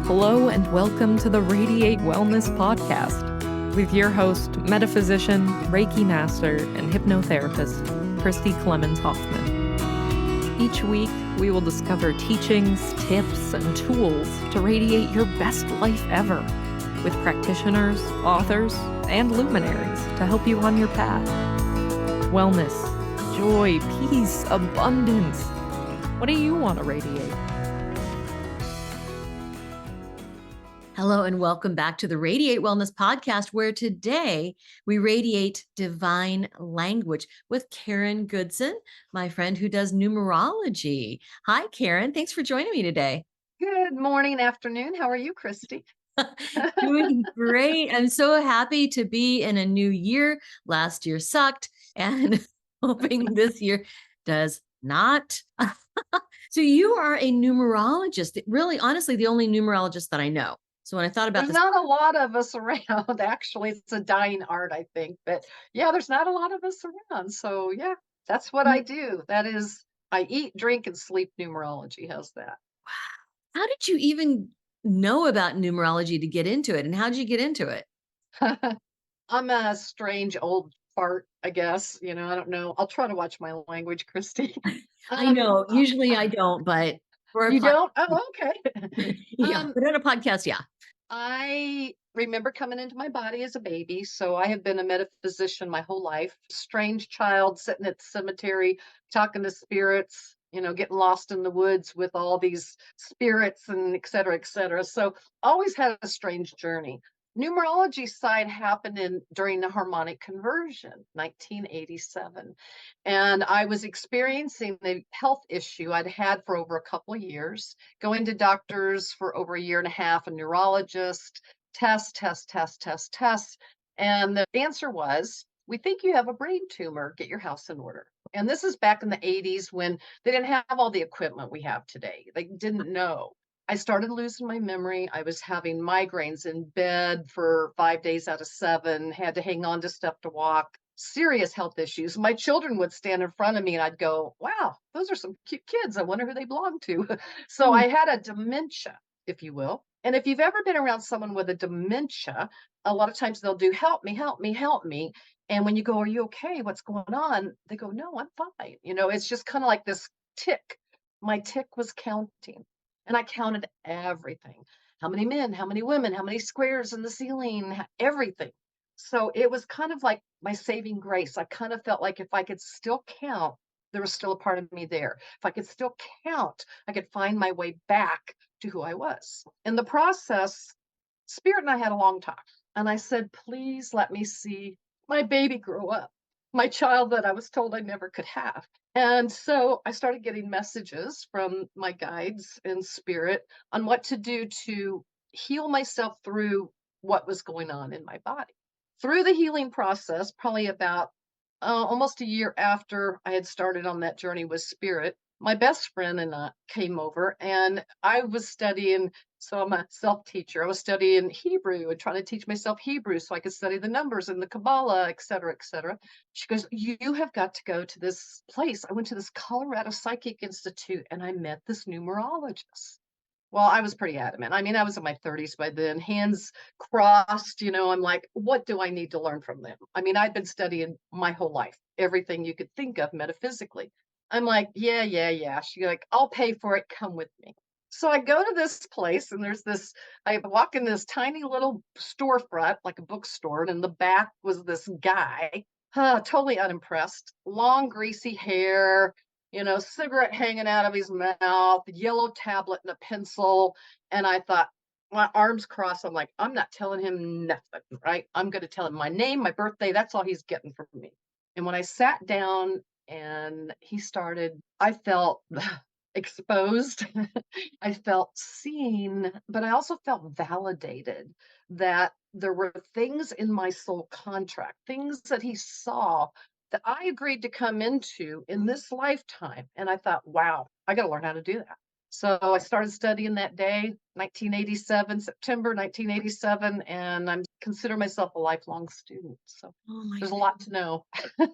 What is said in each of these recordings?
Hello and welcome to the Radiate Wellness Podcast with your host, metaphysician, Reiki master, and hypnotherapist, Christy Clemens Hoffman. Each week, we will discover teachings, tips, and tools to radiate your best life ever with practitioners, authors, and luminaries to help you on your path. Wellness, joy, peace, abundance. What do you want to radiate? Hello and welcome back to the Radiate Wellness Podcast, where today we radiate divine language with Karen Goodson, my friend who does numerology. Hi, Karen. Thanks for joining me today. Good morning, afternoon. How are you, Christy? Doing great. I'm so happy to be in a new year. Last year sucked, and hoping this year does not. So you are a numerologist, really, honestly, the only numerologist that I know. So when I thought about There's this, not a lot of us around. Actually, it's a dying art, I think. But yeah, there's not a lot of us around. So yeah, that's what I do. That is, I eat, drink, and sleep numerology. How's that? how did you even know about numerology to get into it? And how did you get into it? I'm a strange old fart, I guess. I don't know. I'll try to watch my language, Christy. I know. Usually I don't, but for a You don't? Oh, okay. yeah, but on a podcast, yeah. I remember coming into my body as a baby. So I have been a metaphysician my whole life. Strange child sitting at the cemetery, talking to spirits, getting lost in the woods with all these spirits and et cetera, et cetera. So always had a strange journey. Numerology side happened during the harmonic conversion, 1987. And I was experiencing a health issue I'd had for over a couple of years, going to doctors for over a year and a half, a neurologist, test. And the answer was, we think you have a brain tumor, get your house in order. And this is back in the 80s when they didn't have all the equipment we have today. They didn't know. I started losing my memory. I was having migraines in bed for 5 days out of 7, had to hang on to stuff to walk, serious health issues. My children would stand in front of me and I'd go, wow, those are some cute kids. I wonder who they belong to. So I had a dementia, if you will. And if you've ever been around someone with a dementia, a lot of times they'll do, help me, help me, help me. And when you go, are you okay? What's going on? They go, no, I'm fine. It's just kind of like this tick. My tick was counting. And I counted everything. How many men, how many women, how many squares in the ceiling, everything. So it was kind of like my saving grace. I kind of felt like if I could still count, there was still a part of me there. If I could still count, I could find my way back to who I was. In the process, Spirit and I had a long talk. And I said, please let me see my baby grow up, my child that I was told I never could have. And so I started getting messages from my guides in spirit on what to do to heal myself through what was going on in my body. Through the healing process, probably about almost a year after I had started on that journey with spirit, my best friend and I came over and I was studying. So I'm a self-teacher. I was studying Hebrew and trying to teach myself Hebrew so I could study the numbers and the Kabbalah, et cetera, et cetera. She goes, you have got to go to this place. I went to this Colorado Psychic Institute and I met this numerologist. Well, I was pretty adamant. I mean, I was in my 30s by then, hands crossed, I'm like, what do I need to learn from them? I mean, I'd been studying my whole life, everything you could think of metaphysically. I'm like, yeah. She's like, I'll pay for it. Come with me. So I go to this place and I walk in this tiny little storefront, like a bookstore. And in the back was this guy, totally unimpressed, long, greasy hair, cigarette hanging out of his mouth, yellow tablet and a pencil. And I thought, my arms crossed. I'm like, I'm not telling him nothing, right? I'm going to tell him my name, my birthday. That's all he's getting from me. And when I sat down and he started, I felt exposed. I felt seen, but I also felt validated that there were things in my soul contract, things that he saw that I agreed to come into in this lifetime. And I thought, wow, I got to learn how to do that. So I started studying that day, 1987, September 1987, and I'm consider myself a lifelong student. So there's a lot to know. Wow.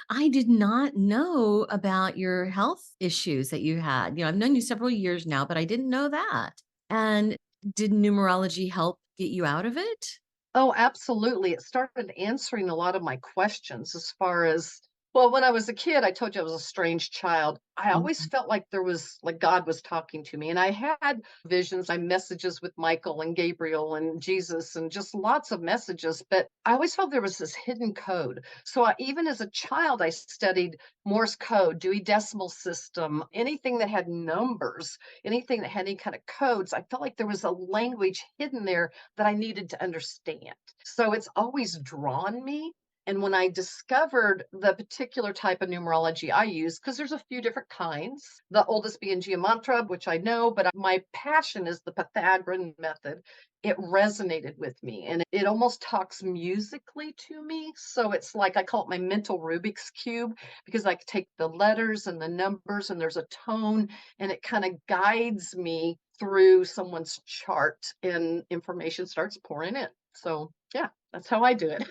I did not know about your health issues that you had. I've known you several years now, but I didn't know that. And Did numerology help get you out of it? Oh, absolutely. It started answering a lot of my questions as far as, well, when I was a kid, I told you I was a strange child. I always Mhm. felt like there was, like God was talking to me. And I had visions, I messages with Michael and Gabriel and Jesus and just lots of messages. But I always felt there was this hidden code. So even as a child, I studied Morse code, Dewey Decimal System, anything that had numbers, anything that had any kind of codes. I felt like there was a language hidden there that I needed to understand. So it's always drawn me. And when I discovered the particular type of numerology I use, because there's a few different kinds, the oldest being Geomantra, which I know, but my passion is the Pythagorean method. It resonated with me and it almost talks musically to me. So it's like I call it my mental Rubik's Cube because I take the letters and the numbers and there's a tone and it kind of guides me through someone's chart and information starts pouring in. So, yeah, that's how I do it.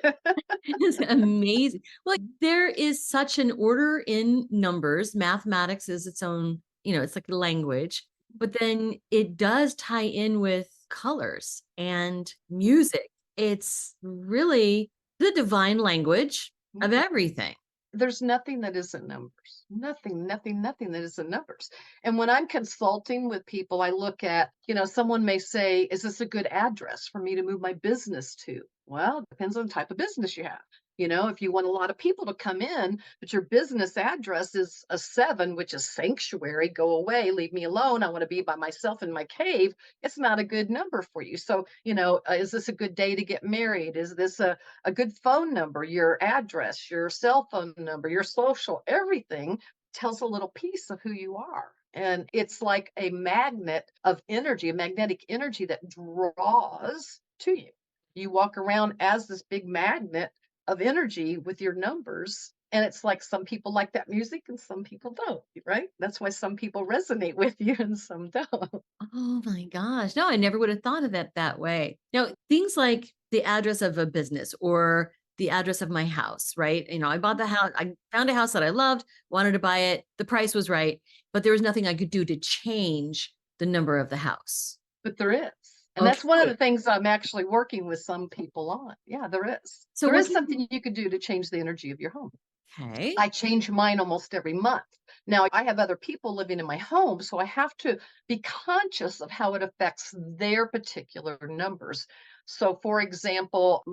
It's amazing. Well, there is such an order in numbers. Mathematics is its own, it's like a language, but then it does tie in with colors and music. It's really the divine language of everything. There's nothing that isn't numbers. Nothing that isn't numbers. And when I'm consulting with people, I look at, someone may say, is this a good address for me to move my business to? Well, it depends on the type of business you have. If you want a lot of people to come in, but your business address is a 7, which is sanctuary, go away, leave me alone. I want to be by myself in my cave. It's not a good number for you. So, is this a good day to get married? Is this a good phone number, your address, your cell phone number, your social, everything tells a little piece of who you are. And it's like a magnet of energy, a magnetic energy that draws to you. You walk around as this big magnet of energy with your numbers. And it's like some people like that music and some people don't, right? That's why some people resonate with you and some don't. Oh my gosh. No, I never would have thought of it that way. Now, things like the address of a business or the address of my house, right? I bought the house, I found a house that I loved, wanted to buy it. The price was right, but there was nothing I could do to change the number of the house. But there is. And that's one of Okay. the things I'm actually working with some people on. Yeah, there is. So There what is can something you could do to change the energy of your home. okay. I change mine almost every month. Now, I have other people living in my home, so I have to be conscious of how it affects their particular numbers. So, for example,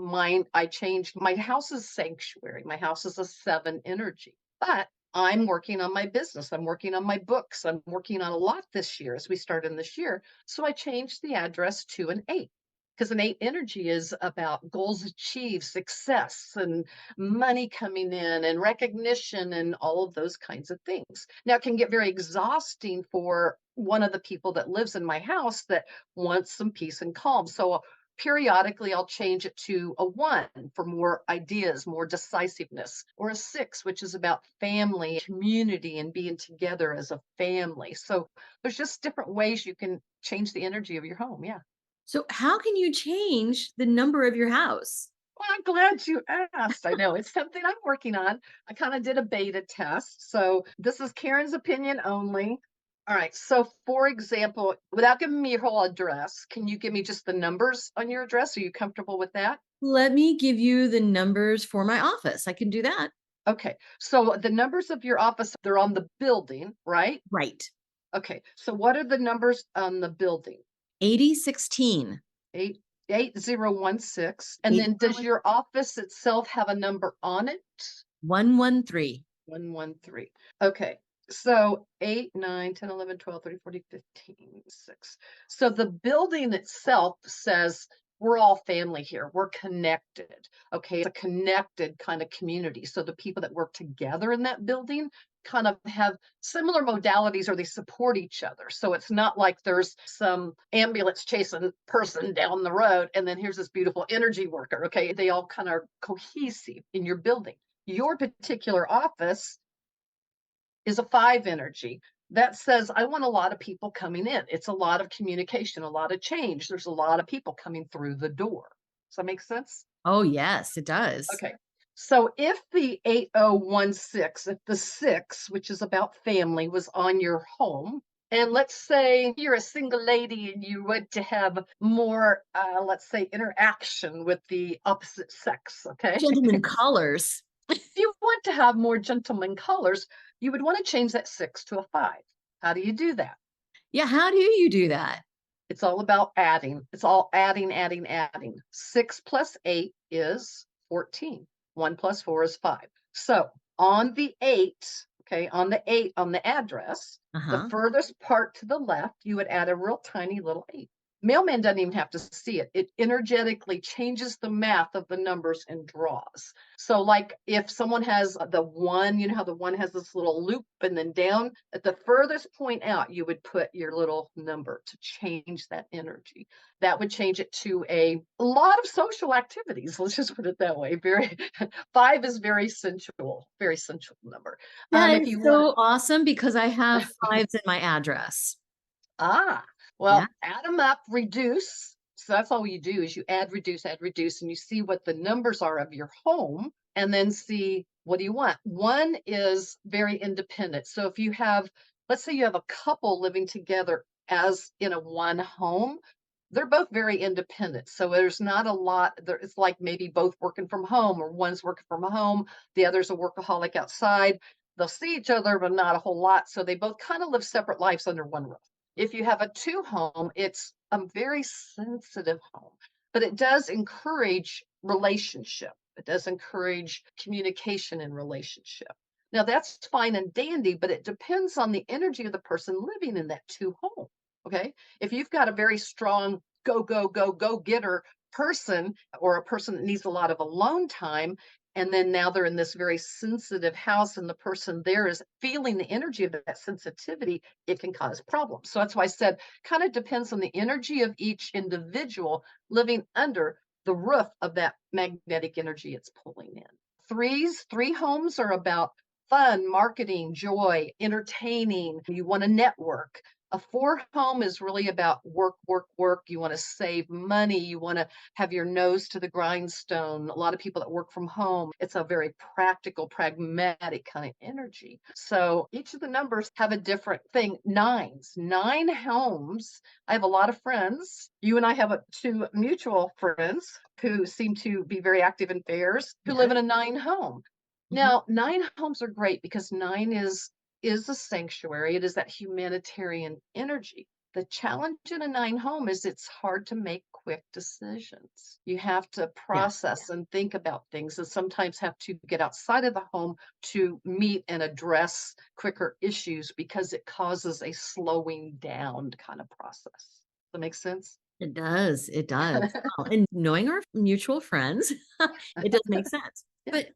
I changed my house's sanctuary. My house is a 7 energy, but I'm working on my business. I'm working on my books. I'm working on a lot this year as we start in this year. So I changed the address to an 8 because an 8 energy is about goals achieved, success, and money coming in and recognition and all of those kinds of things. Now, it can get very exhausting for one of the people that lives in my house that wants some peace and calm. So periodically, I'll change it to a 1 for more ideas, more decisiveness, or a 6, which is about family, community, and being together as a family. So there's just different ways you can change the energy of your home. Yeah. So how can you change the number of your house? Well, I'm glad you asked. I know it's something I'm working on. I kind of did a beta test. So this is Karen's opinion only. All right. So, for example, without giving me your whole address, can you give me just the numbers on your address? Are you comfortable with that? Let me give you the numbers for my office. I can do that. Okay. So, the numbers of your office, they're on the building, right? Right. Okay. So, what are the numbers on the building? 8016. 88016. And then does your office itself have a number on it? 113. 113. Okay. So 8, 9, 10, 11, 12, 13, 14, 15, 6. So the building itself says we're all family here. We're connected. Okay. It's a connected kind of community. So the people that work together in that building kind of have similar modalities or they support each other. So it's not like there's some ambulance chasing person down the road and then here's this beautiful energy worker. Okay. They all kind of are cohesive in your building. Your particular office is a 5 energy that says, I want a lot of people coming in. It's a lot of communication, a lot of change. There's a lot of people coming through the door. Does that make sense? Oh, yes, it does. Okay. So if the 8016, if the 6, which is about family, was on your home, And let's say you're a single lady and you want to have more, let's say, interaction with the opposite sex. Okay. Gentlemen colors. If you want to have more gentleman colors, you would want to change that 6 to a 5. How do you do that? Yeah. How do you do that? It's all about adding. It's all adding, adding, adding. 6 plus 8 is 14. 1 plus 4 is 5. So on the 8, okay, on the 8 on the address, the Uh-huh. furthest part to the left, you would add a real tiny little 8. Mailman doesn't even have to see it. It energetically changes the math of the numbers and draws. So, like if someone has the 1, you know how the 1 has this little loop and then down at the furthest point out, you would put your little number to change that energy. That would change it to a lot of social activities. Let's just put it that way. Very 5 is very sensual number. That If is you want, so awesome because I have 5s in my address. ah, Yeah. well, add them up, reduce. So that's all you do is you add, reduce, and you see what the numbers are of your home, and then see what do you want. 1 is very independent. So if you have, let's say you have a couple living together as in a one home, they're both very independent. So there's not a lot there. It's like maybe both working from home, or one's working from home, the other's a workaholic outside. They'll see each other, but not a whole lot. So they both kind of live separate lives under one roof. If you have a 2 home, it's a very sensitive home, but it does encourage relationship. It does encourage communication in relationship. Now that's fine and dandy, but it depends on the energy of the person living in that 2 home. Okay. If you've got a very strong go, go, go, go getter person, or a person that needs a lot of alone time, and then now they're in this very sensitive house and the person there is feeling the energy of that sensitivity, it can cause problems. So that's why I said kind of depends on the energy of each individual living under the roof of that magnetic energy it's pulling in. 3 homes are about fun, marketing, joy, entertaining. You want to network. A 4 home is really about work, work, work. You want to save money. You want to have your nose to the grindstone. A lot of people that work from home, it's a very practical, pragmatic kind of energy. So each of the numbers have a different thing. 9 homes. I have a lot of friends. You and I have 2 mutual friends who seem to be very active in fairs who live Yeah. in a 9 home. Mhm. Now, 9 homes are great because 9 is a sanctuary. It is that humanitarian energy. The challenge in a 9 home is it's hard to make quick decisions. You have to Yeah. process and think about things, and sometimes have to get outside of the home to meet and address quicker issues because it causes a slowing down kind of process. Does that make sense? It does. It does. Well, and knowing our mutual friends, it does make sense. Yeah. But,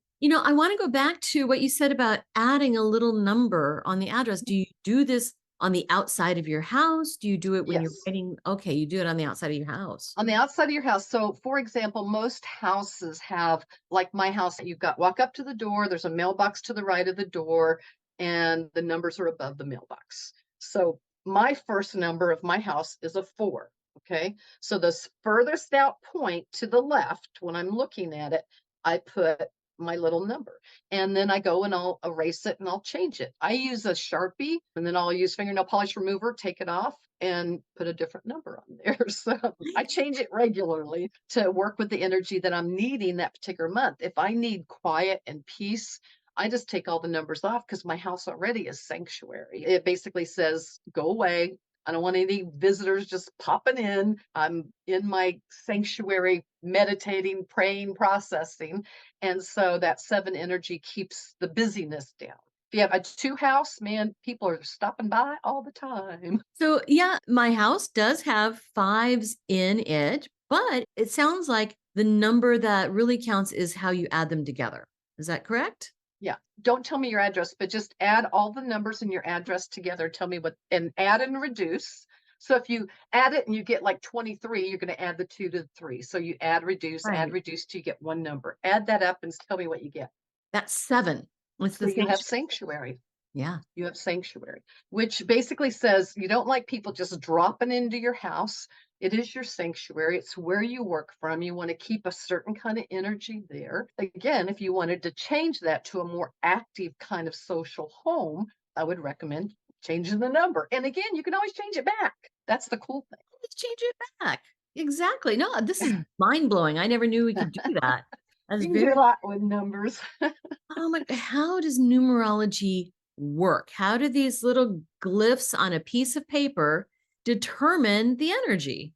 I want to go back to what you said about adding a little number on the address. Do you do this on the outside of your house? Do you do it when you're Yes. writing? Okay, you do it on the outside of your house. On the outside of your house. So, for example, most houses have, like my house, you've got walk up to the door, there's a mailbox to the right of the door, and the numbers are above the mailbox. So, my first number of my house is a 4. Okay. So, the furthest out point to the left, when I'm looking at it, I put my little number, and then I go and I'll erase it and I'll change it. I use a Sharpie, and then I'll use fingernail polish remover, take it off, and put a different number on there. So I change it regularly to work with the energy that I'm needing that particular month. If I need quiet and peace, I just take all the numbers off because my house already is sanctuary. It basically says, go away. I don't want any visitors just popping in. I'm in my sanctuary, meditating, praying, processing. And so that 7 energy keeps the busyness down. If you have a 2 house, man, people are stopping by all the time. So, yeah, my house does have 5s in it, but it sounds like the number that really counts is how you add them together. Is that correct? Yeah. Don't tell me your address, but just add all the numbers in your address together. Tell me what, and add and reduce. So if you add it and you get like 23, you're going to add the 2 to the 3. So you add, Right. reduce till you get one number. Add that up and tell me what you get. That's 7. What's So the you have sanctuary? sanctuary. Yeah. You have sanctuary, which basically says you don't like people just dropping into your house. It is your sanctuary. It's where you work from. You want to keep a certain kind of energy there. Again, if you wanted to change that to a more active kind of social home, I would recommend changing the number. And again, you can always change it back. That's the cool thing. Let's change it back. Exactly. No, this is mind blowing. I never knew we could do that. That's You can do very, a lot with numbers. oh my, how does numerology work? How do these little glyphs on a piece of paper determine the energy?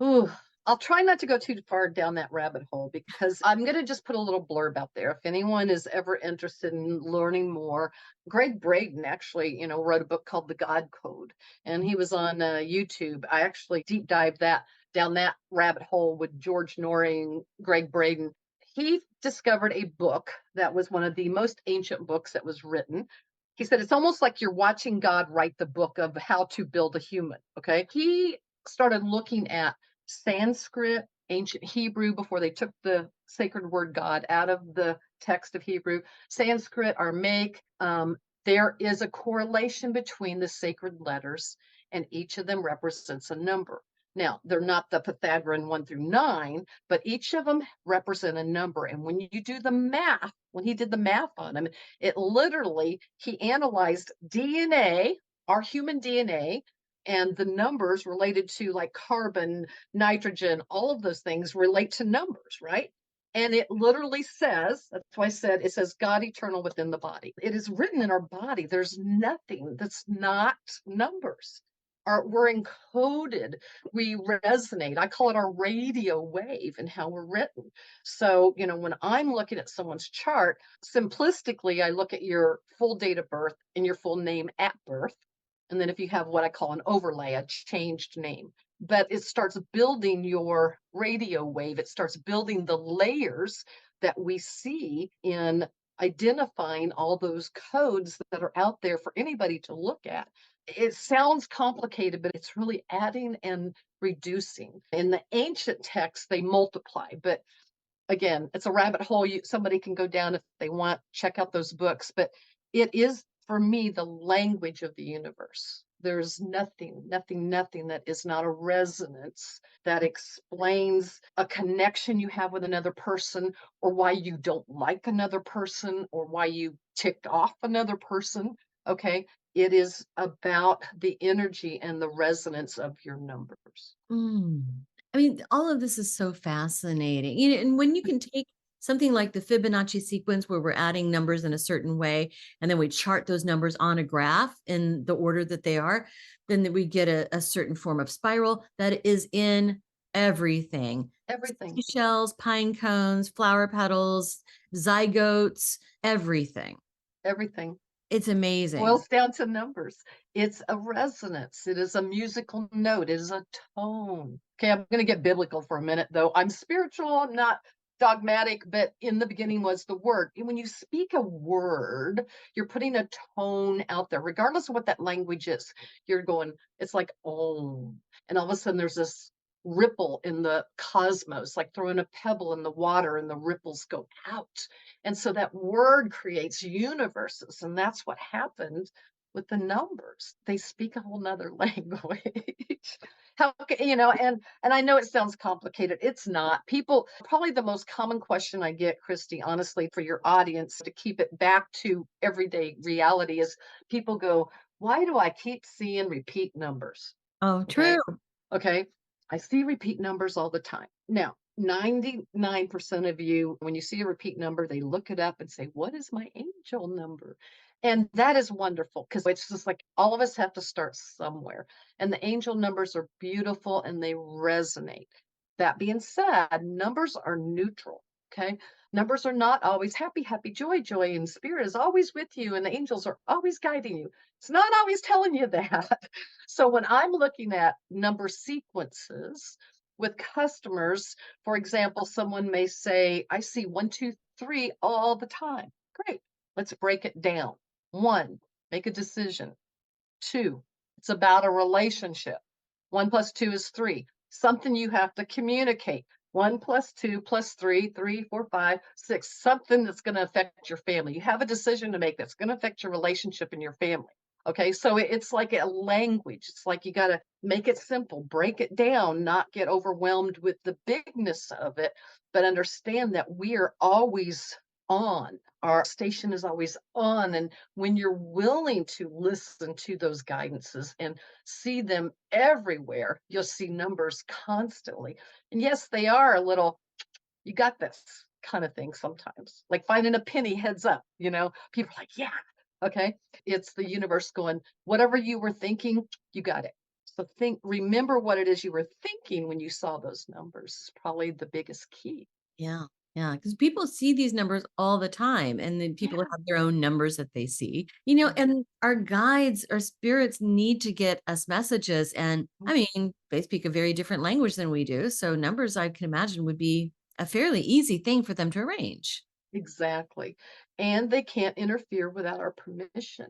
Ooh, I'll try not to go too far down that rabbit hole because I'm going to just put a little blurb out there. If anyone is ever interested in learning more, Greg Braden actually, wrote a book called The God Code, and he was on YouTube. I actually deep dived that down that rabbit hole with George Norrie and Greg Braden. He discovered a book that was one of the most ancient books that was written. He said it's almost like you're watching God write the book of how to build a human. Okay. He started looking at Sanskrit, ancient Hebrew, before they took the sacred word God out of the text of Hebrew. Sanskrit, Aramaic, there is a correlation between the sacred letters, and each of them represents a number. Now, they're not the Pythagorean 1 through 9, but each of them represent a number. And when you do the math, when he did the math on them, it literally, he analyzed DNA, our human DNA, and the numbers related to like carbon, nitrogen, all of those things relate to numbers, right? And it literally says, that's why I said it says God eternal within the body. It is written in our body. There's nothing that's not numbers. We're encoded, we resonate. I call it our radio wave and how we're written. So, when I'm looking at someone's chart, simplistically, I look at your full date of birth and your full name at birth. And then if you have what I call an overlay, a changed name, but it starts building your radio wave. It starts building the layers that we see in identifying all those codes that are out there for anybody to look at. It sounds complicated, but it's really adding and reducing. In the ancient texts, they multiply, but again, it's a rabbit hole. Somebody can go down if they want, check out those books, but it is for me the language of the universe. There's nothing that is not a resonance that explains a connection you have with another person, or why you don't like another person, or why you ticked off another person. Okay. It is about the energy and the resonance of your numbers. Mm. I mean, all of this is so fascinating. And when you can take something like the Fibonacci sequence, where we're adding numbers in a certain way, and then we chart those numbers on a graph in the order that they are, then we get a certain form of spiral that is in everything. Everything. Shells, pine cones, flower petals, zygotes, everything. Everything. It's amazing. Boils down to numbers. It's a resonance. It is a musical note. It is a tone. Okay, I'm going to get biblical for a minute, though. I'm spiritual. I'm not dogmatic, but in the beginning was the word. And when you speak a word, you're putting a tone out there, regardless of what that language is. You're going, it's like, oh. And all of a sudden, there's this ripple in the cosmos, like throwing a pebble in the water and the ripples go out. And so that word creates universes. And that's what happened with the numbers. They speak a whole nother language. How, and I know it sounds complicated. It's not. People, probably the most common question I get, Christy, honestly, for your audience, to keep it back to everyday reality, is people go, why do I keep seeing repeat numbers? Oh, true. Okay. I see repeat numbers all the time. Now, 99% of you, when you see a repeat number, they look it up and say, what is my angel number? And that is wonderful, because it's just like all of us have to start somewhere. And the angel numbers are beautiful and they resonate. That being said, numbers are neutral. Okay. Numbers are not always happy, happy, joy, joy, and spirit is always with you. And the angels are always guiding you. It's not always telling you that. So when I'm looking at number sequences with customers, for example, someone may say, I see 1, 2, 3 all the time. Great. Let's break it down. 1, make a decision. 2, it's about a relationship. 1 + 2 is 3. Something you have to communicate. 1 + 2 + 3, 3, 4, 5, 6. Something that's going to affect your family. You have a decision to make that's going to affect your relationship and your family. Okay, so it's like a language. It's like you got to make it simple, break it down, not get overwhelmed with the bigness of it, but understand that we are always on. Our station is always on. And when you're willing to listen to those guidances and see them everywhere, you'll see numbers constantly. And yes, they are a little, you got this kind of thing sometimes, like finding a penny heads up, people are like, yeah, okay. It's the universe going, whatever you were thinking, you got it. So remember what it is you were thinking when you saw those numbers is probably the biggest key. Yeah. Yeah. Because people see these numbers all the time. And then people Yeah. have their own numbers that they see, and our guides, our spirits need to get us messages. And I mean, they speak a very different language than we do. So numbers, I can imagine, would be a fairly easy thing for them to arrange. Exactly. And they can't interfere without our permission.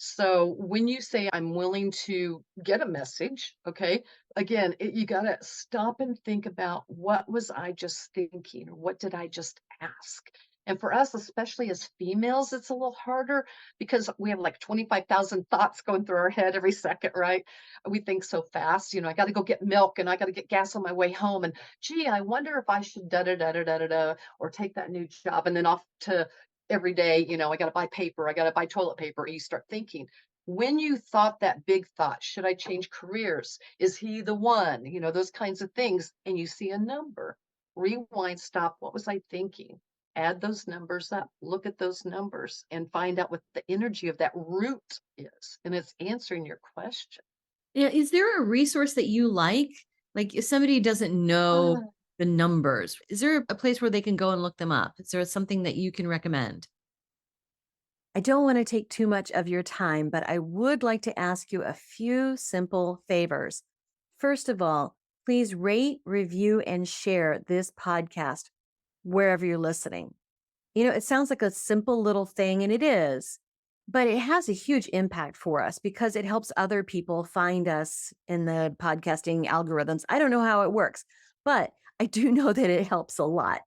So when you say, I'm willing to get a message, okay, again, you got to stop and think about what was I just thinking? Or what did I just ask? And for us, especially as females, it's a little harder because we have like 25,000 thoughts going through our head every second, right? We think so fast. I got to go get milk and I got to get gas on my way home. And gee, I wonder if I should da da da da da da da or take that new job, and then off to every day, I got to buy paper, I got to buy toilet paper. And you start thinking, when you thought that big thought, should I change careers? Is he the one? Those kinds of things. And you see a number, rewind, stop. What was I thinking? Add those numbers up, look at those numbers and find out what the energy of that root is. And it's answering your question. Yeah. Is there a resource that you like? Like if somebody doesn't know Ah, the numbers, is there a place where they can go and look them up? Is there something that you can recommend? I don't want to take too much of your time, but I would like to ask you a few simple favors. First of all, please rate, review, and share this podcast wherever you're listening. It sounds like a simple little thing, and it is, but it has a huge impact for us because it helps other people find us in the podcasting algorithms. I don't know how it works, but I do know that it helps a lot.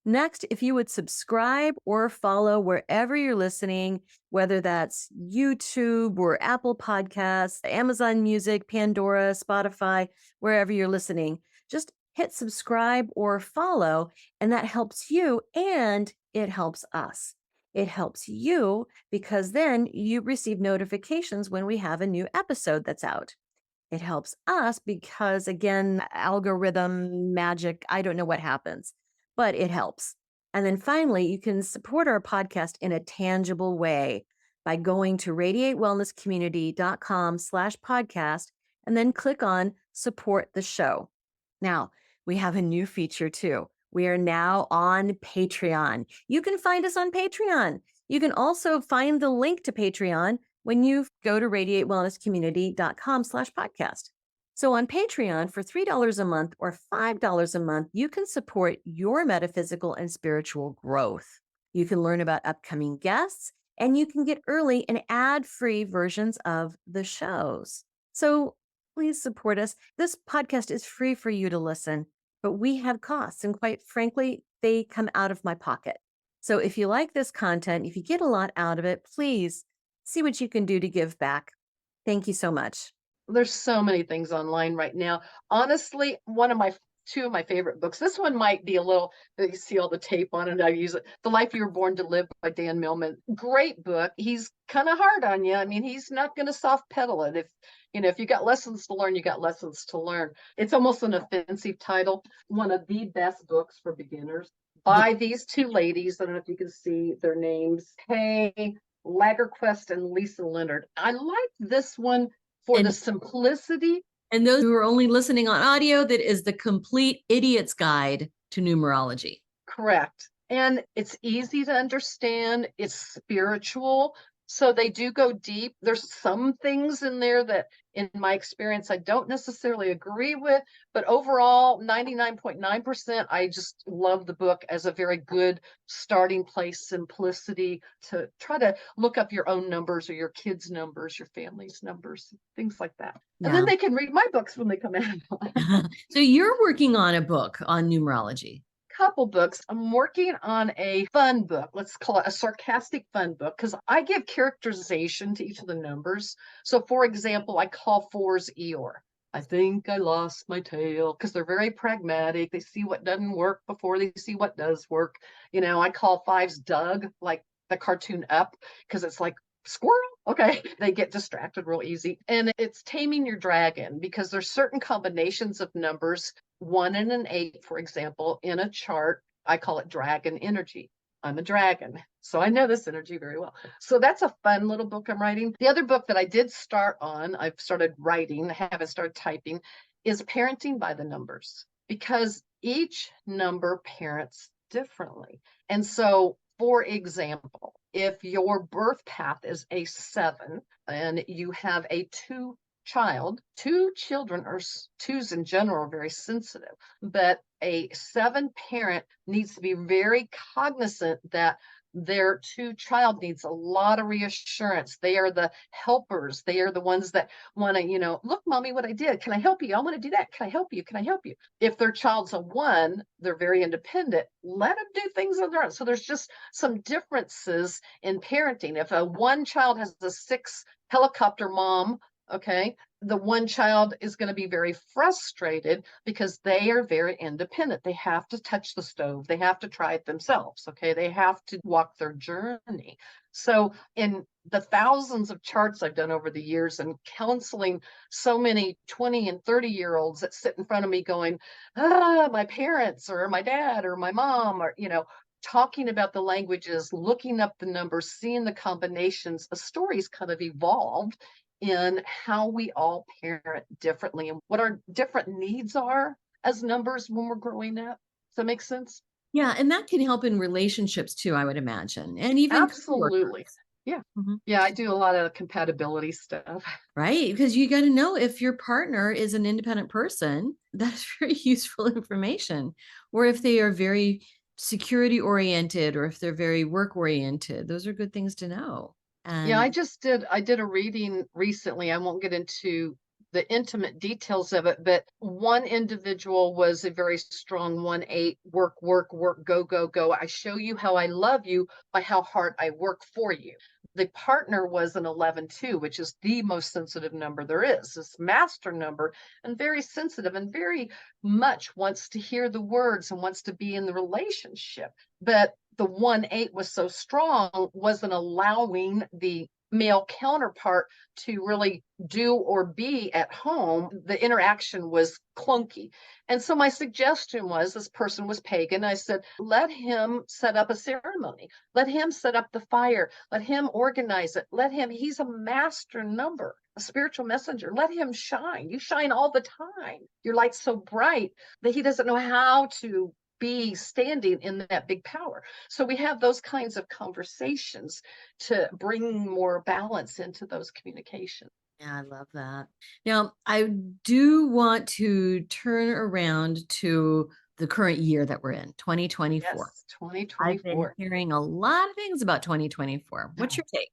Next, if you would subscribe or follow wherever you're listening, whether that's YouTube or Apple Podcasts, Amazon Music, Pandora, Spotify, wherever you're listening, just hit subscribe or follow, and that helps you and it helps us. It helps you because then you receive notifications when we have a new episode that's out. It helps us because, again, algorithm magic, I don't know what happens, but it helps. And then finally, you can support our podcast in a tangible way by going to radiatewellnesscommunity.com/podcast and then click on support the show. Now, we have a new feature too. We are now on Patreon. You can find us on Patreon. You can also find the link to Patreon when you go to radiatewellnesscommunity.com/podcast. So on Patreon for $3 a month or $5 a month, you can support your metaphysical and spiritual growth. You can learn about upcoming guests and you can get early and ad-free versions of the shows. So please support us. This podcast is free for you to listen, but we have costs and quite frankly, they come out of my pocket. So if you like this content, if you get a lot out of it, please see what you can do to give back. Thank you so much. there's so many things online right now. Honestly, two of my favorite books. This one might be a little, you see all the tape on it. I use it. The Life You Were Born to Live by Dan Millman. Great book. He's kind of hard on you. I mean, he's not going to soft pedal it. If you got lessons to learn, you got lessons to learn. It's almost an offensive title. One of the best books for beginners by these two ladies. I don't know if you can see their names. Kay Lagerquist and Lisa Leonard. I like this one for the simplicity. And those who are only listening on audio, that is the complete idiot's guide to numerology. Correct. And it's easy to understand. It's spiritual. So they do go deep. There's some things in there that, in my experience, I don't necessarily agree with, but overall, 99.9%, I just love the book as a very good starting place, simplicity to try to look up your own numbers or your kids' numbers, your family's numbers, things like that. And then they can read my books when they come out. So you're working on a book on numerology. Couple books. I'm working on a fun book. Let's call it a sarcastic fun book because I give characterization to each of the numbers. So, for example, I call 4s Eeyore. I think I lost my tail, because they're very pragmatic. They see what doesn't work before they see what does work. I call fives Doug, like the cartoon Up, because it's like squirrel. Okay. They get distracted real easy. And it's taming your dragon, because there's certain combinations of numbers, 1 and an 8, for example, in a chart. I call it dragon energy. I'm a dragon, so I know this energy very well. So that's a fun little book I'm writing. The other book that I did start on, I've started writing, I haven't started typing, is Parenting by the Numbers, because each number parents differently. And so, for example, if your birth path is a 7 and you have a 2 child, 2 children, or twos in general, are very sensitive, but a 7 parent needs to be very cognizant that their 2 child needs a lot of reassurance. They are the helpers. They are the ones that want to, look, mommy, what I did. Can I help you? I want to do that. Can I help you? Can I help you? If their child's a 1, they're very independent. Let them do things on their own. So there's just some differences in parenting. If a 1 child has a 6 helicopter mom, okay, the 1 child is going to be very frustrated because they are very independent. They have to touch the stove. They have to try it themselves. Okay. They have to walk their journey. So in the thousands of charts I've done over the years and counseling so many 20 and 30-year-olds that sit in front of me going, my parents or my dad or my mom, or, talking about the languages, looking up the numbers, seeing the combinations, the stories kind of evolved in how we all parent differently and what our different needs are as numbers when we're growing up. Does that make sense? Yeah. And that can help in relationships too, I would imagine. And even Absolutely. Yeah. Yeah. I do a lot of compatibility stuff. Right. Because you got to know if your partner is an independent person, that's very useful information. Or if they are very security oriented, or if they're very work oriented, those are good things to know. And Yeah, I did a reading recently. I won't get into the intimate details of it, but one individual was a very strong 1/8, work, work, work, go, go, go. I show you how I love you by how hard I work for you. The partner was an 11/2, which is the most sensitive number there is, this master number, and very sensitive and very much wants to hear the words and wants to be in the relationship. But the 1/8 was so strong, wasn't allowing the male counterpart to really do or be at home. The interaction was clunky. And so my suggestion was, this person was pagan. I said, let him set up a ceremony. Let him set up the fire. Let him organize it. He's a master number, a spiritual messenger. Let him shine. You shine all the time. Your light's so bright that he doesn't know how to be standing in that big power. So we have those kinds of conversations to bring more balance into those communications. yeah, I love that. Now, I do want to turn around to the current year that we're in, 2024. Yes, I've been 2024. hearing a lot of things about 2024. What's your take?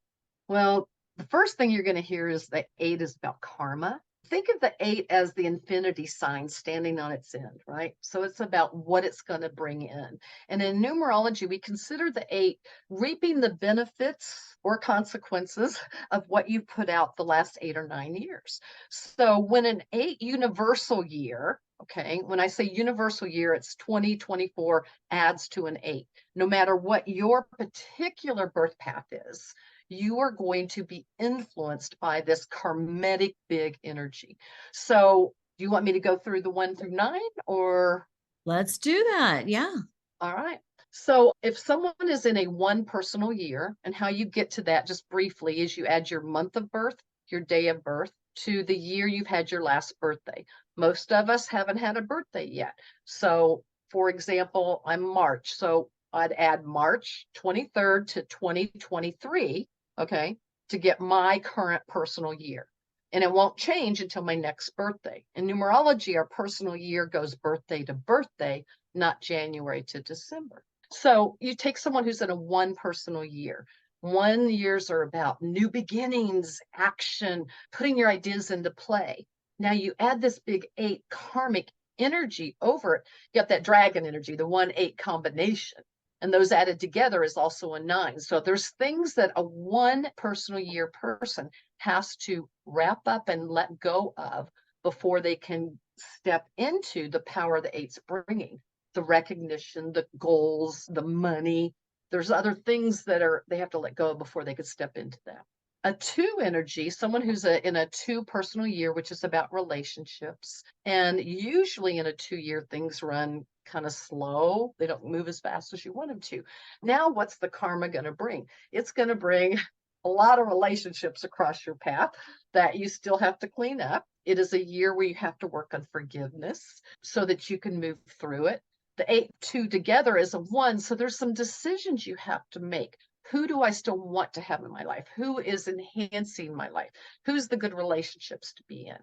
Well, the first thing you're going to hear is that 8 is about karma. Think of the 8 as the infinity sign standing on its end, right? So it's about what it's going to bring in. And in numerology, we consider the 8 reaping the benefits or consequences of what you put out the last 8 or 9 years. So when an 8 universal year, okay, when I say universal year, it's 2024 adds to an 8. No matter what your particular birth path is, you are going to be influenced by this karmic big energy. So do you want me to go through the 1 through 9 or? Let's do that. Yeah. All right. So if someone is in a 1 personal year, and how you get to that just briefly is you add your month of birth, your day of birth, to the year you've had your last birthday. Most of us haven't had a birthday yet. So for example, I'm March. So I'd add March 23rd to 2023, okay, to get my current personal year. And it won't change until my next birthday. In numerology, our personal year goes birthday to birthday, not January to December. So you take someone who's in a 1 personal year. 1 years are about new beginnings, action, putting your ideas into play. Now you add this big 8 karmic energy over it. You got that dragon energy, the 1/8 combination. And those added together is also a 9. So there's things that a 1 personal year person has to wrap up and let go of before they can step into the power the eight's bringing, the recognition, the goals, the money. There's other things that they have to let go of before they could step into that. A 2 energy, someone who's in a 2 personal year, which is about relationships. And usually in a 2-year, things run kind of slow. They don't move as fast as you want them to. Now, what's the karma going to bring? It's going to bring a lot of relationships across your path that you still have to clean up. It is a year where you have to work on forgiveness so that you can move through it. The 8-2 together is a 1. So there's some decisions you have to make. Who do I still want to have in my life? Who is enhancing my life? Who's the good relationships to be in?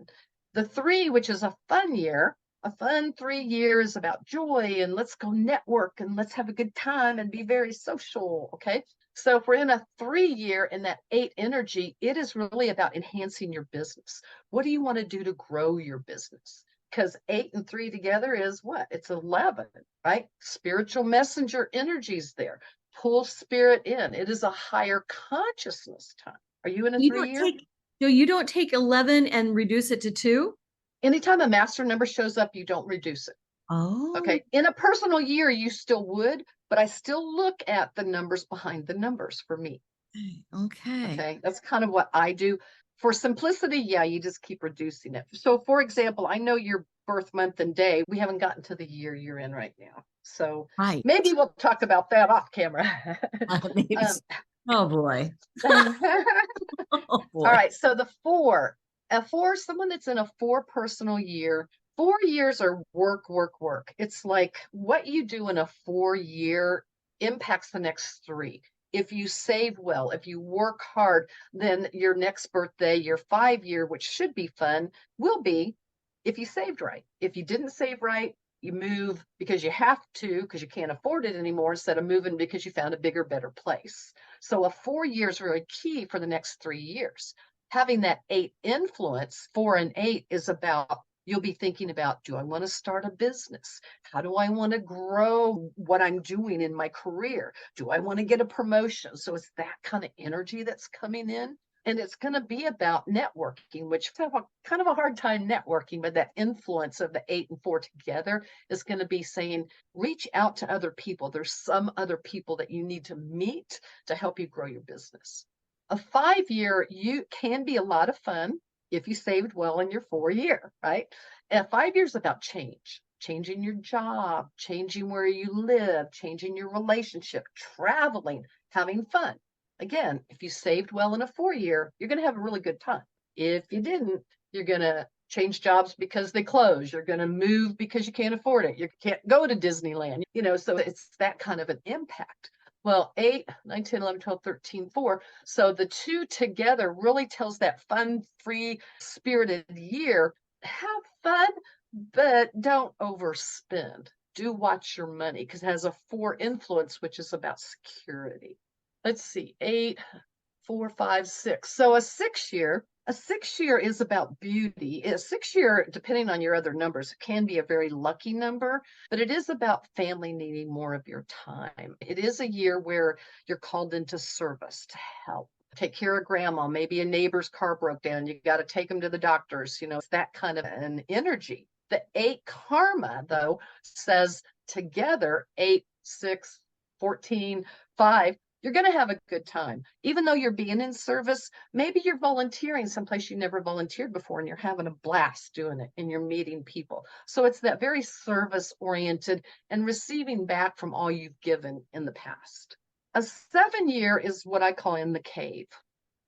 The 3, which is a fun year, a fun 3 years about joy and let's go network and let's have a good time and be very social. Okay. So if we're in a 3 year in that 8 energy, it is really about enhancing your business. What do you want to do to grow your business? Because 8 and 3 together is what? It's 11, right? Spiritual messenger energies there. Pull spirit in. It is a higher consciousness time. Are you in a 3 year? No, you don't take 11 and reduce it to 2? Anytime a master number shows up, you don't reduce it. Oh. Okay. In a personal year, you still would, but I still look at the numbers behind the numbers for me. Okay. Okay. That's kind of what I do. For simplicity, yeah, you just keep reducing it. So, for example, I know your birth month and day. We haven't gotten to the year you're in right now. So Right. maybe we'll talk about that off camera. Oh, boy. Oh, boy. All right. So the 4, a 4, someone that's in a 4 personal year, 4 years are work, work, work. It's like what you do in a 4 year impacts the next 3. If you save well, if you work hard, then your next birthday, your 5 year, which should be fun, will be if you saved right. If you didn't save right, you move because you have to, because you can't afford it anymore, instead of moving because you found a bigger, better place. So a 4 year is really key for the next 3 years. Having that 8 influence, 4 and 8 is about, you'll be thinking about, do I want to start a business? How do I want to grow what I'm doing in my career? Do I want to get a promotion? So it's that kind of energy that's coming in. And it's going to be about networking, which I have kind of a hard time networking, but that influence of the 8 and 4 together is going to be saying, reach out to other people. There's some other people that you need to meet to help you grow your business. A 5 year, you can be a lot of fun if you saved well in your 4 year, right? And 5 years about change, changing your job, changing where you live, changing your relationship, traveling, having fun. Again, if you saved well in a 4 year, you're going to have a really good time. If you didn't, you're going to change jobs because they close. You're going to move because you can't afford it. You can't go to Disneyland, so it's that kind of an impact. Well, 8, 9, 10, 11, 12, 13, 4. So the 2 together really tells that fun, free, spirited year. Have fun, but don't overspend. Do watch your money because it has a 4 influence, which is about security. Let's see, 8, 4, 5, 6. So a 6 year is about beauty. A 6 year, depending on your other numbers, can be a very lucky number, but it is about family needing more of your time. It is a year where you're called into service to help. Take care of grandma. Maybe a neighbor's car broke down. You got to take them to the doctors. It's that kind of an energy. The 8 karma, though, says together 8, 6, 14, 5. You're going to have a good time. Even though you're being in service, maybe you're volunteering someplace you never volunteered before and you're having a blast doing it and you're meeting people. So it's that very service oriented and receiving back from all you've given in the past. A 7 year is what I call in the cave.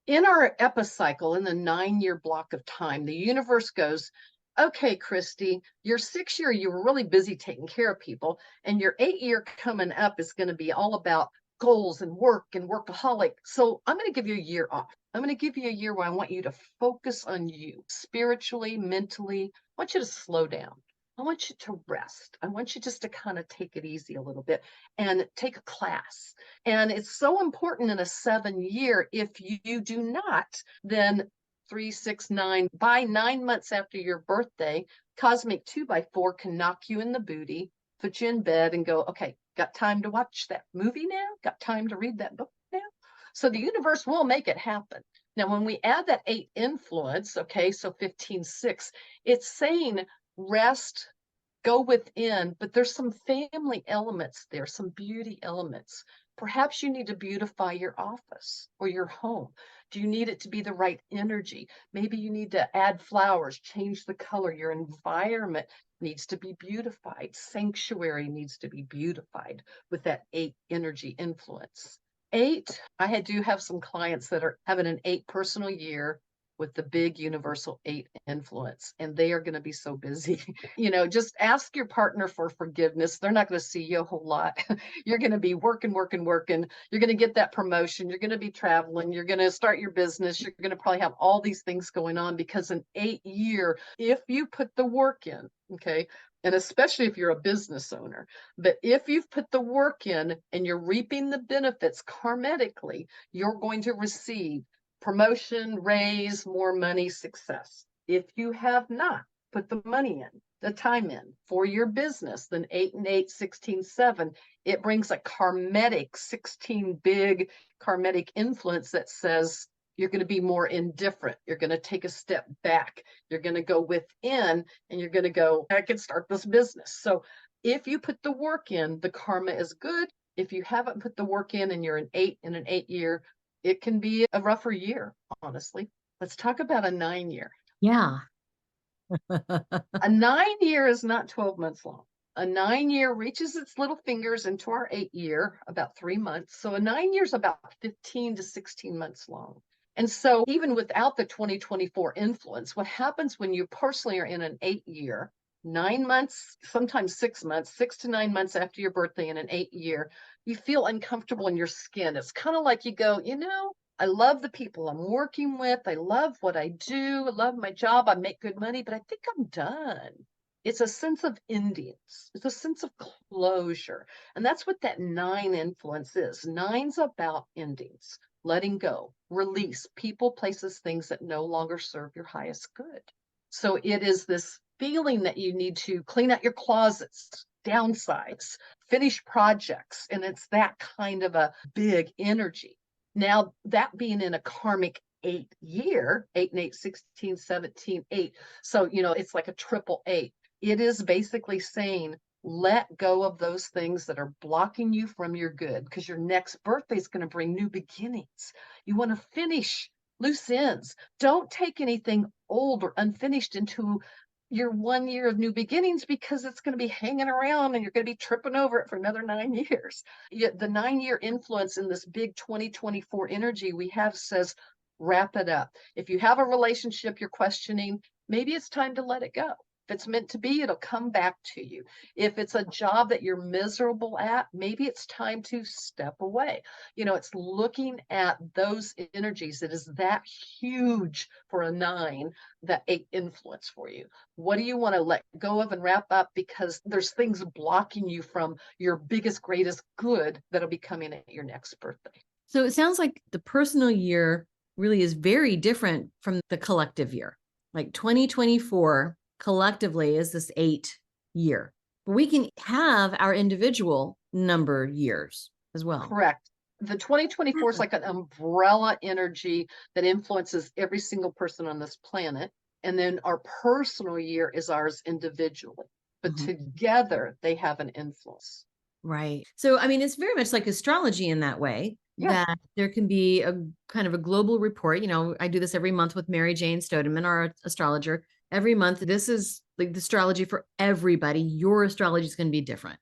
In our epicycle, in the 9 year block of time, the universe goes, okay, Christy, your 6 year, you were really busy taking care of people. And your 8 year coming up is going to be all about goals and work and workaholic. So I'm going to give you a year off. I'm going to give you a year where I want you to focus on you spiritually, mentally. I want you to slow down. I want you to rest. I want you just to kind of take it easy a little bit and take a class. And it's so important in a 7 year. If you do not, then 3, 6, 9, by 9 months after your birthday, cosmic 2x4 can knock you in the booty, put you in bed and go, okay, got time to watch that movie now? Got time to read that book now? So the universe will make it happen. Now, when we add that 8 influence, okay, so 15-6, it's saying rest, go within, but there's some family elements there, some beauty elements. Perhaps you need to beautify your office or your home. Do you need it to be the right energy? Maybe you need to add flowers, change the color. Your environment needs to be beautified. Sanctuary needs to be beautified with that 8 energy influence. 8, I do have some clients that are having an 8 personal year with the big universal 8 influence, and they are going to be so busy. Just ask your partner for forgiveness. They're not going to see you a whole lot. You're going to be working, working, working. You're going to get that promotion. You're going to be traveling. You're going to start your business. You're going to probably have all these things going on because an 8 year, if you put the work in, okay, and especially if you're a business owner, but if you've put the work in and you're reaping the benefits karmatically, you're going to receive promotion, raise, more money, success. If you have not put the money in, the time in for your business, then 8 and 8, 16, 7, it brings a karmatic 16 big karmatic influence that says you're going to be more indifferent. You're going to take a step back. You're going to go within and you're going to go, I can start this business. So if you put the work in, the karma is good. If you haven't put the work in and you're an 8 in an 8 year, it can be a rougher year, honestly. Let's talk about a 9 year. Yeah. A 9 year is not 12 months long. A 9 year reaches its little fingers into our 8 year, about 3 months. So a 9 year is about 15 to 16 months long. And so even without the 2024 influence, what happens when you personally are in an 8 year, 9 months, sometimes 6 months, 6 to 9 months after your birthday in an 8 year, you feel uncomfortable in your skin. It's kind of like you go, I love the people I'm working with. I love what I do. I love my job. I make good money, but I think I'm done. It's a sense of endings. It's a sense of closure. And that's what that 9 influence is. 9's about endings, letting go, release people, places, things that no longer serve your highest good. So it is this feeling that you need to clean out your closets, downsize, finish projects. And it's that kind of a big energy. Now, that being in a karmic 8 year, 8 and 8, 16, 17, 8. So, it's like a triple 8. It is basically saying, let go of those things that are blocking you from your good, because your next birthday is going to bring new beginnings. You want to finish loose ends. Don't take anything old or unfinished into your 1 year of new beginnings, because it's going to be hanging around and you're going to be tripping over it for another 9 years. Yet the 9 year influence in this big 2024 energy we have says, wrap it up. If you have a relationship you're questioning, maybe it's time to let it go. If it's meant to be, it'll come back to you. If it's a job that you're miserable at, maybe it's time to step away. It's looking at those energies. It is that huge for a 9, that 8 influence for you. What do you want to let go of and wrap up? Because there's things blocking you from your biggest, greatest good that'll be coming at your next birthday. So it sounds like the personal year really is very different from the collective year. Like 2024 collectively is this 8 year. But we can have our individual number years as well. Correct. The 2024 is like an umbrella energy that influences every single person on this planet. And then our personal year is ours individually. But together they have an influence. Right. So, it's very much like astrology in that way. Yeah. That there can be a kind of a global report. I do this every month with Mary Jane Stodeman, our astrologer. Every month, this is like the astrology for everybody. Your astrology is going to be different.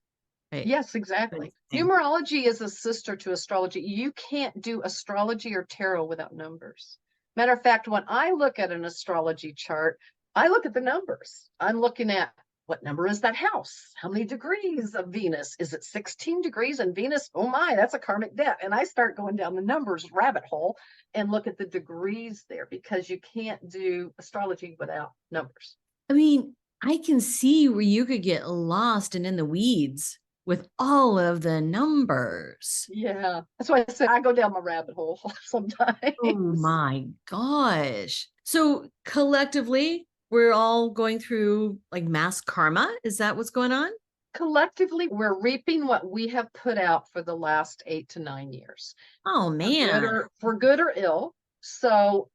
Right? Yes, exactly. Numerology is a sister to astrology. You can't do astrology or tarot without numbers. Matter of fact, when I look at an astrology chart, I look at the numbers. I'm looking at, what number is that house? How many degrees of Venus? Is it 16 degrees in Venus? Oh my, that's a karmic debt. And I start going down the numbers rabbit hole and look at the degrees there, because you can't do astrology without numbers. I can see where you could get lost and in the weeds with all of the numbers. Yeah. That's why I said I go down my rabbit hole sometimes. Oh my gosh. So collectively, we're all going through like mass karma. Is that what's going on? Collectively, we're reaping what we have put out for the last 8 to 9 years. Oh man. For good or ill. So,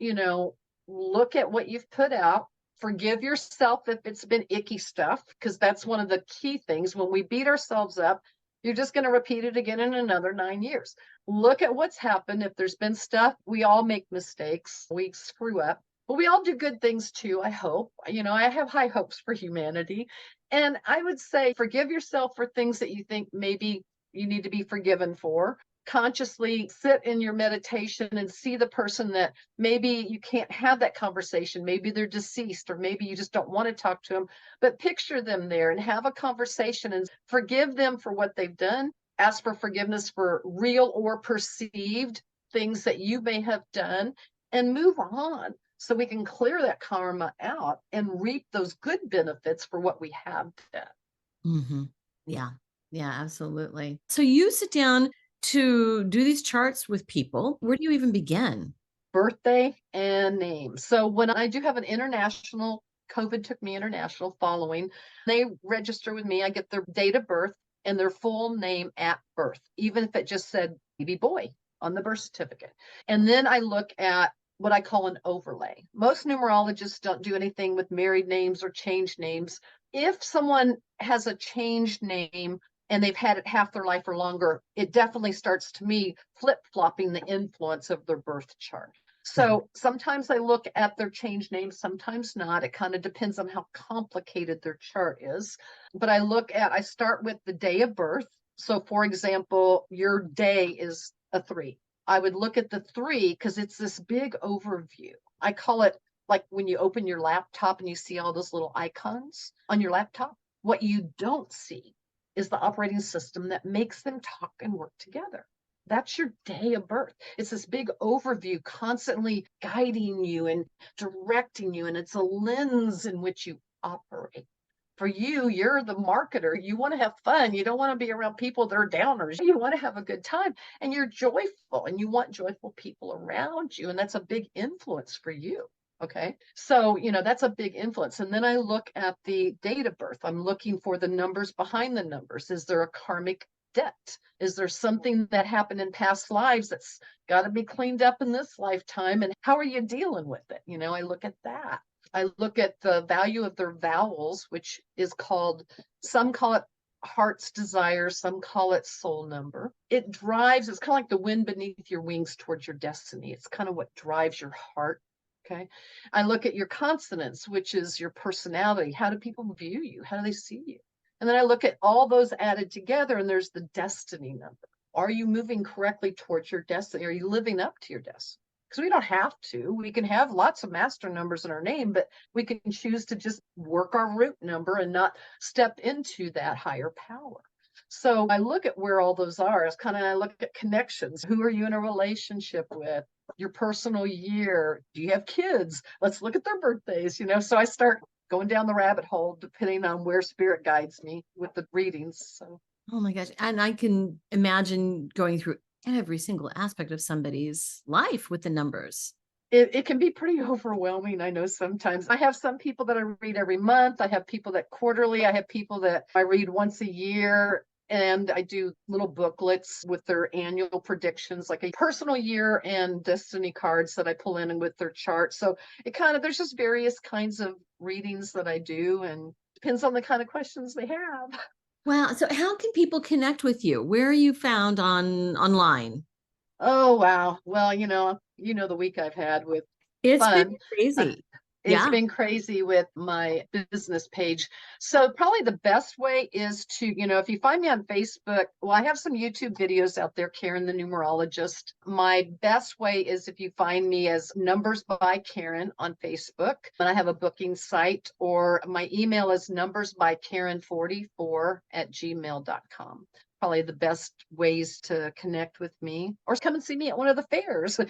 look at what you've put out. Forgive yourself if it's been icky stuff, because that's one of the key things. When we beat ourselves up, you're just going to repeat it again in another 9 years. Look at what's happened. If there's been stuff, we all make mistakes. We screw up, but we all do good things too, I hope. I have high hopes for humanity. And I would say forgive yourself for things that you think maybe you need to be forgiven for. Consciously sit in your meditation and see the person that maybe you can't have that conversation. Maybe they're deceased, or maybe you just don't want to talk to them, but picture them there and have a conversation and forgive them for what they've done. Ask for forgiveness for real or perceived things that you may have done, and move on so we can clear that karma out and reap those good benefits for what we have done. Mm-hmm. Yeah. Yeah, absolutely. So you sit down to do these charts with people. Where do you even begin? Birthday and name. So when I do have an COVID took me international following, they register with me. I get their date of birth and their full name at birth, even if it just said baby boy on the birth certificate. And then I look at what I call an overlay. Most numerologists don't do anything with married names or changed names. If someone has a changed name and they've had it half their life or longer, it definitely starts, to me, flip-flopping the influence of their birth chart. So sometimes I look at their changed names, sometimes not. It kind of depends on how complicated their chart is. But I start with the day of birth. So for example, your day is a 3. I would look at the 3 because it's this big overview. I call it like when you open your laptop and you see all those little icons on your laptop. What you don't see is the operating system that makes them talk and work together. That's your day of birth. It's this big overview constantly guiding you and directing you, and it's a lens in which you operate. For you, you're the marketer. You want to have fun. You don't want to be around people that are downers. You want to have a good time, and you're joyful, and you want joyful people around you, and that's a big influence for you. Okay. So, that's a big influence. And then I look at the date of birth. I'm looking for the numbers behind the numbers. Is there a karmic debt? Is there something that happened in past lives that's got to be cleaned up in this lifetime? And how are you dealing with it? I look at that. I look at the value of their vowels, which is called, some call it heart's desire, some call it soul number. It's kind of like the wind beneath your wings towards your destiny. It's kind of what drives your heart. Okay. I look at your consonants, which is your personality. How do people view you? How do they see you? And then I look at all those added together, and there's the destiny number. Are you moving correctly towards your destiny? Are you living up to your destiny? Because we don't have to. We can have lots of master numbers in our name, but we can choose to just work our root number and not step into that higher power. So I look at where all those are. I look at connections. Who are you in a relationship with? Your personal year. Do you have kids? Let's look at their birthdays, So I start going down the rabbit hole depending on where spirit guides me with the readings. So, oh my gosh. And I can imagine going through every single aspect of somebody's life with the numbers. It can be pretty overwhelming. I know sometimes. I have some people that I read every month. I have people that quarterly. I have people that I read once a year. And I do little booklets with their annual predictions, like a personal year and destiny cards that I pull in and with their chart. So there's just various kinds of readings that I do, and depends on the kind of questions they have. Wow. So how can people connect with you? Where are you found online? Oh, wow. Well, the week I've had with It's fun. been crazy. It's been crazy with my business page. So probably the best way is to, if you find me on Facebook, well, I have some YouTube videos out there, Karen the Numerologist. My best way is if you find me as Numbers by Karen on Facebook, and I have a booking site, or my email is numbersbykaren44@gmail.com. Probably the best ways to connect with me, or come and see me at one of the fairs,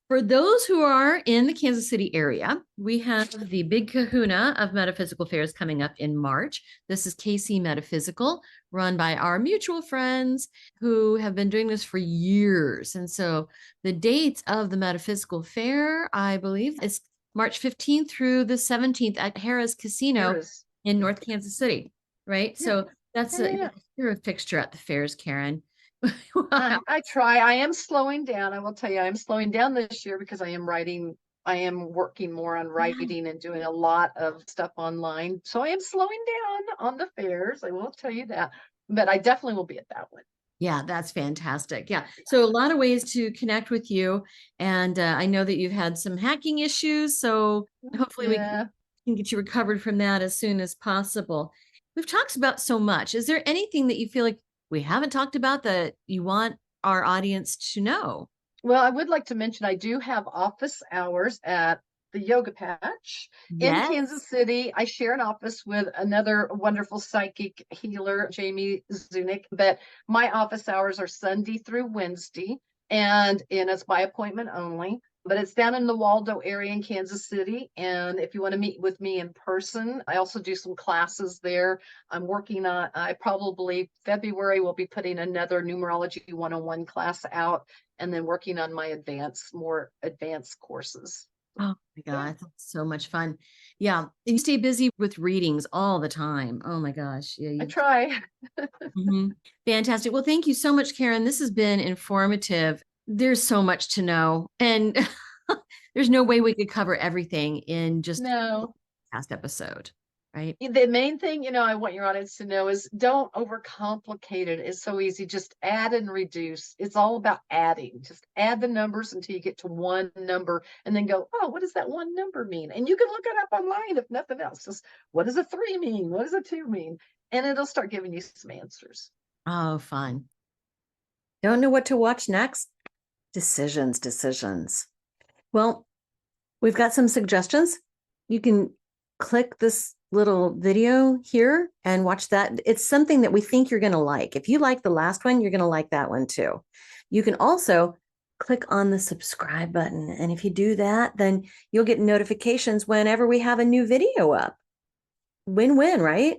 For those who are in the Kansas City area, we have the Big Kahuna of Metaphysical Fairs coming up in March. This is KC Metaphysical, run by our mutual friends who have been doing this for years. And so the dates of the Metaphysical Fair, I believe, is March 15th through the 17th at Harrah's Casino in North Kansas City, right? Yeah. So that's you're a fixture at the fairs, Karen. I try. I am slowing down. I will tell you, I am slowing down this year because I am writing. I am working more on writing and doing a lot of stuff online. So I am slowing down on the fairs. I will tell you that. But I definitely will be at that one. Yeah, that's fantastic. Yeah. So a lot of ways to connect with you. And I know that you've had some hacking issues. So hopefully we Yeah. can get you recovered from that as soon as possible. We've talked about so much. Is there anything that you feel like we haven't talked about that you want our audience to know? Well, I would like to mention I do have office hours at the Yoga Patch in Yes. Kansas City. I share an office with another wonderful psychic healer, Jamie Zunick, but my office hours are Sunday through Wednesday, and it's by appointment only. But it's down in the Waldo area in Kansas City. And if you want to meet with me in person, I also do some classes there. I'm working on, I probably February will be putting another numerology 101 class out, and then working on my more advanced courses. Oh my God, that's so much fun. Yeah. You stay busy with readings all the time. Oh my gosh. Yeah. I try. Mhm. Fantastic. Well, thank you so much, Karen. This has been informative. There's so much to know. And there's no way we could cover everything in just No. past episode, right? The main thing, I want your audience to know is don't overcomplicate it. It's so easy. Just add and reduce. It's all about adding. Just add the numbers until you get to one number and then go, oh, what does that one number mean? And you can look it up online if nothing else. Just what does a 3 mean? What does a 2 mean? And it'll start giving you some answers. Oh, fun. Don't know what to watch next? Decisions. Well, we've got some suggestions. You can click this little video here and watch that. It's something that we think you're going to like. If you like the last one, you're going to like that one too. You can also click on the subscribe button. And if you do that, then you'll get notifications whenever we have a new video up. Win-win, right?